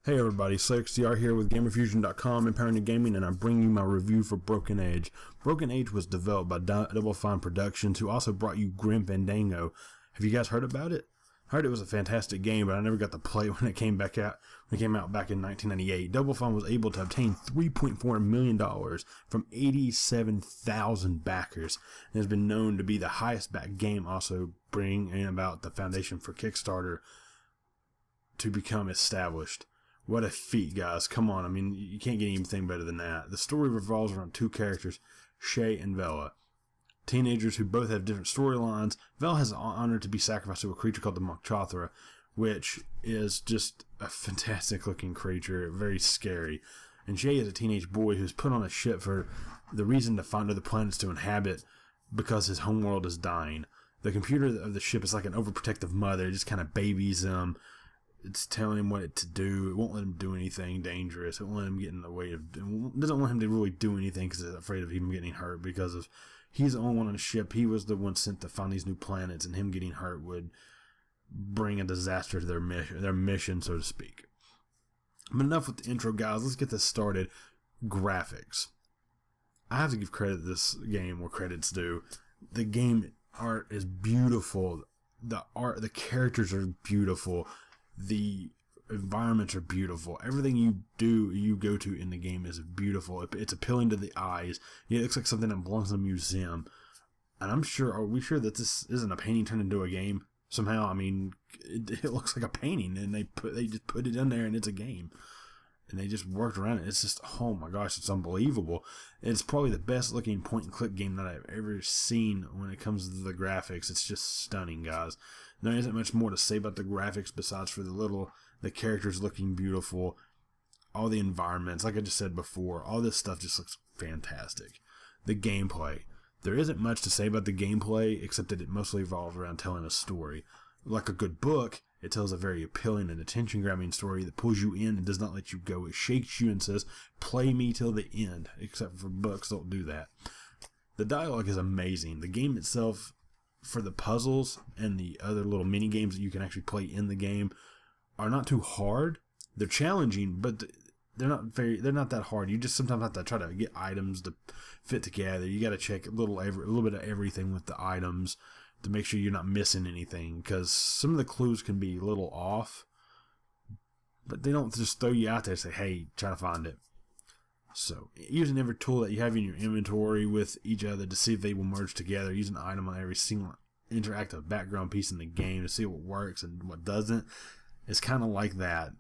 Hey everybody, SlayXDR here with GamerFusion.com, empowering the gaming, and I bring you my review for Broken Age. Broken Age was developed by Double Fine Productions, who also brought you Grim Fandango. Have you guys heard about it? I heard it was a fantastic game, but I never got to play it when it came back out. When it came out back in 1998, Double Fine was able to obtain $3.4 million from 87,000 backers, and has been known to be the highest backed game, also bringing about the foundation for Kickstarter to become established. What a feat, guys. Come on. I mean, you can't get anything better than that. The story revolves around two characters, Shay and Vela. Teenagers who both have different storylines. Vela has the honor to be sacrificed to a creature called the Mokshathra, which is just a fantastic looking creature, very scary. And Shay is a teenage boy who's put on a ship for the reason to find other planets to inhabit because his homeworld is dying. The computer of the ship is like an overprotective mother. It just kind of babies him. It's telling him what to do. It won't let him do anything dangerous. It won't let him get in the way of. It doesn't want him to really do anything because it's afraid of him getting hurt. Because of he's the only one on the ship. He was the one sent to find these new planets, and him getting hurt would bring a disaster to their mission, so to speak. But enough with the intro, guys. Let's get this started. Graphics. I have to give credit to this game where credit's due. The game art is beautiful. The characters are beautiful. The environments are beautiful. Everything you go to in the game is beautiful. It's appealing to the eyes. Yeah, it looks like something that belongs in a museum. And are we sure that this isn't a painting turned into a game? Somehow, I mean, it looks like a painting, and they just put it in there, and it's a game. And they just worked around it. It's just, oh my gosh, it's unbelievable. It's probably the best looking point and click game that I've ever seen when it comes to the graphics. It's just stunning, guys. There isn't much more to say about the graphics besides for the characters looking beautiful, all the environments, like I just said before, all this stuff just looks fantastic. The gameplay. There isn't much to say about the gameplay except that it mostly revolves around telling a story. Like a good book, it tells a very appealing and attention-grabbing story that pulls you in and does not let you go. It shakes you and says, play me till the end. Except for books, don't do that. The dialogue is amazing. The game itself, for the puzzles and the other little mini-games that you can actually play in the game, are not too hard. They're challenging, but they're not that hard. You just sometimes have to try to get items to fit together. You got to check a little bit of everything with the items to make sure you're not missing anything, because some of the clues can be a little off, but they don't just throw you out there and say, hey, try to find it. So, using every tool that you have in your inventory with each other to see if they will merge together, using an item on every single interactive background piece in the game to see what works and what doesn't, it's kind of like that.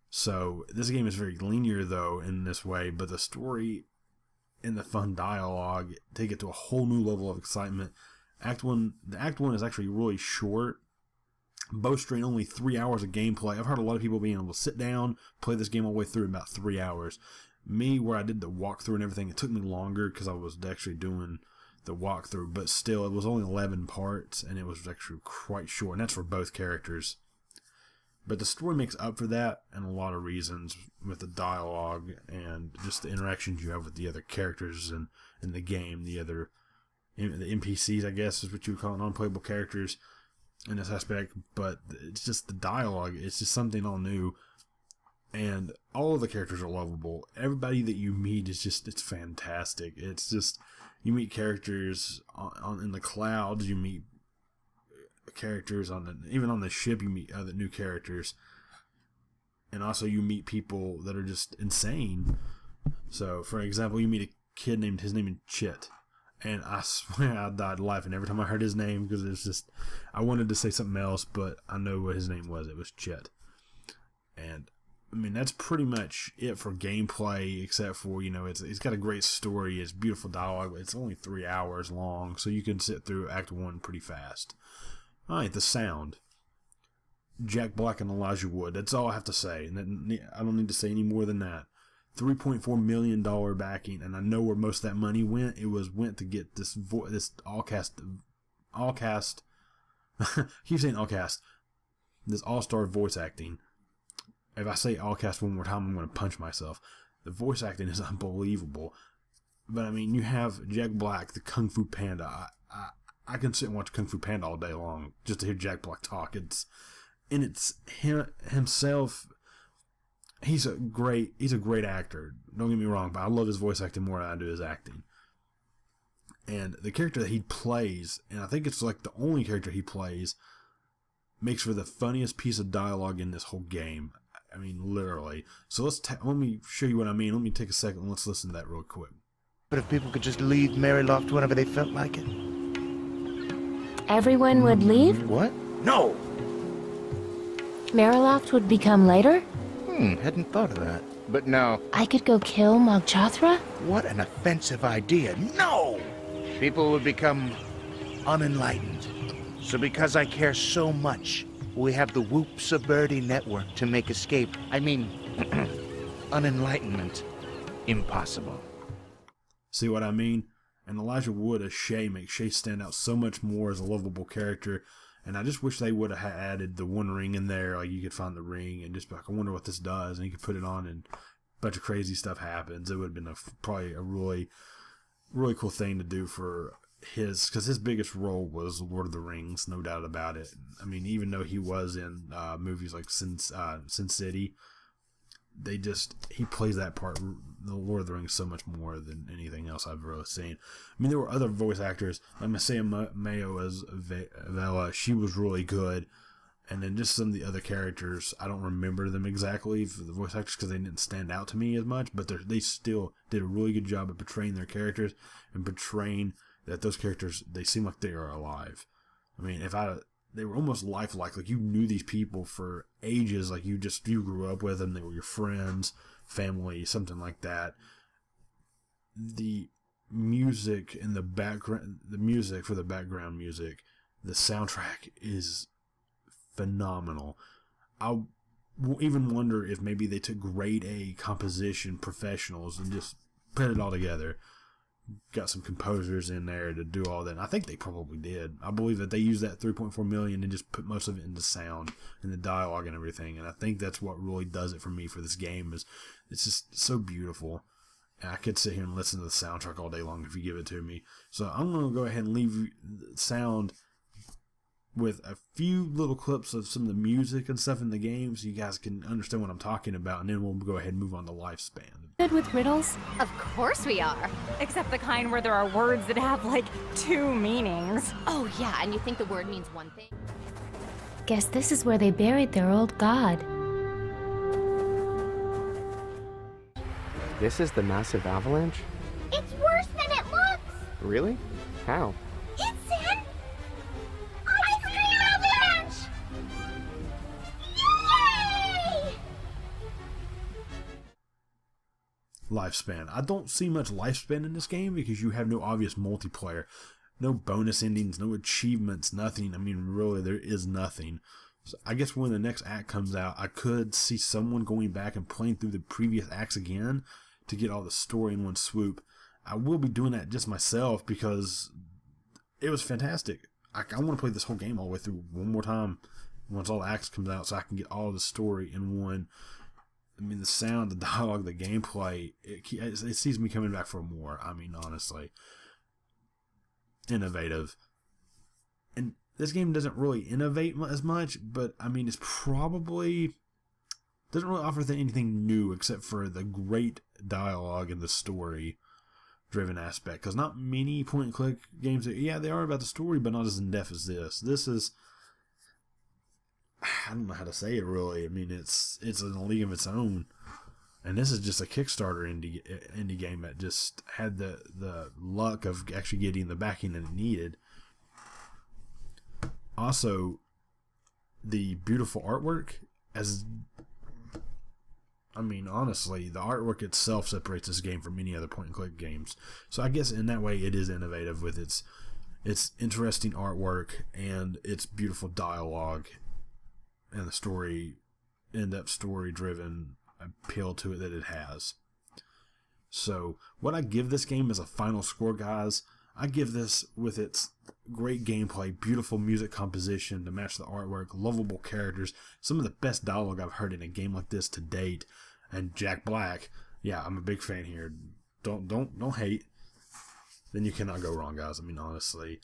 So, this game is very linear, though, in this way, but the story and the fun dialogue take it to a whole new level of excitement. The Act 1 is actually really short, boasting only 3 hours of gameplay. I've heard a lot of people being able to sit down, play this game all the way through in about 3 hours. Me, where I did the walkthrough and everything, it took me longer because I was actually doing the walkthrough, but still, it was only 11 parts, and it was actually quite short, and that's for both characters. But the story makes up for that in a lot of reasons with the dialogue and just the interactions you have with the other characters in the game, the NPCs, I guess, is what you would call it, non-playable characters in this aspect. But it's just the dialogue. It's just something all new. And all of the characters are lovable. Everybody that you meet is just, it's fantastic. It's just, you meet characters in the clouds, you meet characters even on the ship, you meet other new characters. And also you meet people that are just insane. So, for example, you meet a kid his name is Chit. And I swear I died laughing every time I heard his name, because it's just, I wanted to say something else, but I know what his name was. It was Chet. And, I mean, that's pretty much it for gameplay, except for, it's got a great story, it's beautiful dialogue, but it's only 3 hours long, so you can sit through Act 1 pretty fast. Alright, the sound. Jack Black and Elijah Wood, that's all I have to say. And I don't need to say any more than that. $3.4 million backing, and I know where most of that money went. It went to get this all cast, keep saying all cast, this all-star voice acting. If I say all cast one more time, I'm going to punch myself. The voice acting is unbelievable. But I mean, you have Jack Black, the Kung Fu Panda. I can sit and watch Kung Fu Panda all day long just to hear Jack Black talk. It's himself he's a great actor. Don't get me wrong, but I love his voice acting more than I do his acting. And the character that he plays, and I think it's like the only character he plays, makes for the funniest piece of dialogue in this whole game. I mean, literally. So let me show you what I mean. Let me take a second and let's listen to that real quick. But if people could just leave Maryloft whenever they felt like it. Everyone would leave? What? No! Maryloft would become later? Hadn't thought of that. But no. I could go kill Mogchathra? What an offensive idea. No! People would become unenlightened. So because I care so much, we have the Whoops of Birdie network to make escape. I mean, unenlightenment impossible. See what I mean? And Elijah Wood as Shay makes Shay stand out so much more as a lovable character. And I just wish they would have added the one ring in there. Like, you could find the ring and just be like, I wonder what this does. And you could put it on and a bunch of crazy stuff happens. It would have been probably a really, really cool thing to do for because his biggest role was Lord of the Rings, no doubt about it. I mean, even though he was in movies like Sin City, he plays that part, the Lord of the Rings, so much more than anything else I've really seen. I mean, there were other voice actors, like Masaya Mayo as Vela. She was really good. And then just some of the other characters, I don't remember them exactly, for the voice actors, because they didn't stand out to me as much, but they still did a really good job of portraying their characters and portraying that those characters, they seem like they are alive. I mean, they were almost lifelike. Like, you knew these people for ages. Like, you grew up with them. They were your friends, family, something like that. The music in the background, the music for the background music, the soundtrack is phenomenal. I even wonder if maybe they took grade A composition professionals and just put it all together. Got some composers in there to do all that. And I think they probably did. I believe that they used that $3.4 million and just put most of it into sound and the dialogue and everything. And I think that's what really does it for me for this game. Is it's just so beautiful. And I could sit here and listen to the soundtrack all day long if you give it to me. So I'm going to go ahead and leave the sound with a few little clips of some of the music and stuff in the game so you guys can understand what I'm talking about, and then we'll go ahead and move on to Lifespan. Good with riddles? Of course we are. Except the kind where there are words that have, like, two meanings. Oh, yeah, and you think the word means one thing? Guess this is where they buried their old god. This is the massive avalanche? It's worse than it looks! Really? How? It's an ice cream avalanche! Yay! Lifespan. I don't see much lifespan in this game because you have no obvious multiplayer. No bonus endings, no achievements, nothing. I mean, really, there is nothing. So I guess when the next act comes out, I could see someone going back and playing through the previous acts again to get all the story in one swoop. I will be doing that just myself because it was fantastic. I want to play this whole game all the way through one more time once all the acts comes out so I can get all the story in one. I mean, the sound, the dialogue, the gameplay, it sees me coming back for more. I mean, honestly. Innovative. And this game doesn't really innovate as much, but, I mean, it's probably doesn't really offer anything new except for the great dialogue and the story-driven aspect. Because not many point-and-click games, yeah, they are about the story, but not as in-depth as this. This is... I don't know how to say it really. I mean, it's in a league of its own, and this is just a Kickstarter indie game that just had the luck of actually getting the backing that it needed. Also, the beautiful artwork, honestly, the artwork itself separates this game from many other point-and-click games. So I guess in that way, it is innovative with its interesting artwork and its beautiful dialogue. And the story, in-depth story-driven appeal to it that it has. So, what I give this game as a final score, guys, I give this with its great gameplay, beautiful music composition to match the artwork, lovable characters, some of the best dialogue I've heard in a game like this to date, and Jack Black. Yeah, I'm a big fan here. Don't hate. Then you cannot go wrong, guys. I mean, honestly.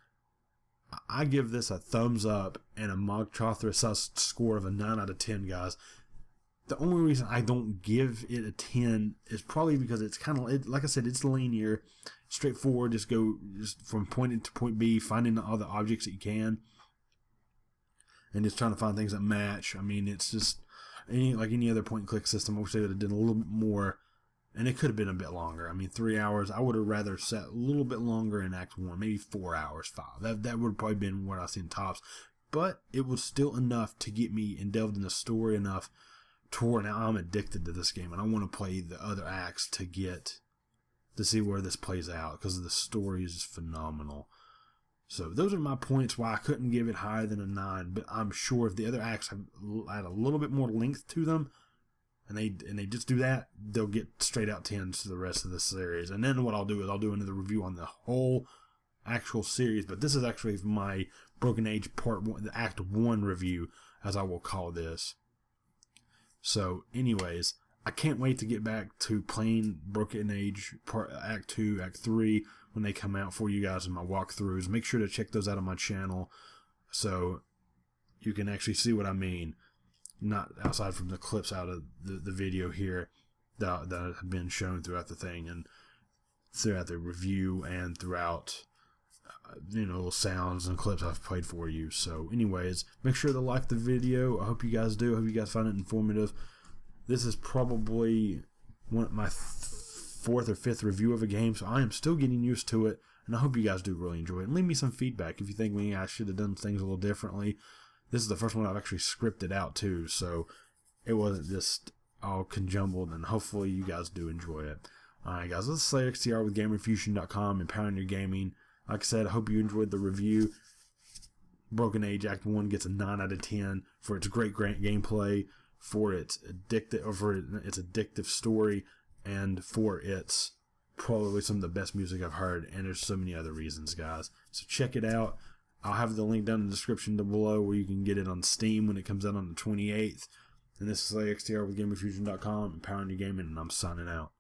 I give this a thumbs up and a Mogchathra score of a 9 out of 10, guys. The only reason I don't give it a 10 is probably because it's kind of, like I said, it's linear, straightforward. Just go from point A to point B, finding all the objects that you can, and just trying to find things that match. I mean, it's just like any other point and click system. I wish they would have done a little bit more, and it could have been a bit longer. I mean, 3 hours. I would have rather set a little bit longer in Act 1, maybe 4 hours, 5. That would have probably been what I've seen tops, but it was still enough to get me and delved in the story enough to where now I'm addicted to this game, and I want to play the other acts to see where this plays out, because the story is phenomenal. So those are my points why I couldn't give it higher than a 9, but I'm sure if the other acts have add a little bit more length to them, and they just do that, they'll get straight out 10s to the rest of the series. And then what I'll do is I'll do another review on the whole actual series, but this is actually my Broken Age Part 1, the Act 1 review, as I will call this. So anyways, I can't wait to get back to playing Broken Age Act 2, Act 3 when they come out for you guys in my walkthroughs. Make sure to check those out on my channel so you can actually see what I mean, not outside from the clips out of the video here that have been shown throughout the thing and throughout the review and throughout little sounds and clips I've played for you. So anyways, make sure to like the video. I hope you guys do. I hope you guys find it informative. This is probably my 4th or 5th review of a game, so I am still getting used to it, and I hope you guys do really enjoy it. And leave me some feedback if you think maybe I should have done things a little differently. This is the first one I've actually scripted out too, so it wasn't just all conjumbled, and hopefully you guys do enjoy it. Alright guys, this is Shay XTR with GamerFusion.com, empowering your gaming. Like I said, I hope you enjoyed the review. Broken Age Act 1 gets a 9 out of 10 for its great gameplay, for its addictive story, and for its probably some of the best music I've heard, and there's so many other reasons, guys. So check it out. I'll have the link down in the description below where you can get it on Steam when it comes out on the 28th. And this is Shay XTR with GamerFusion.com, empowering your gaming, and I'm signing out.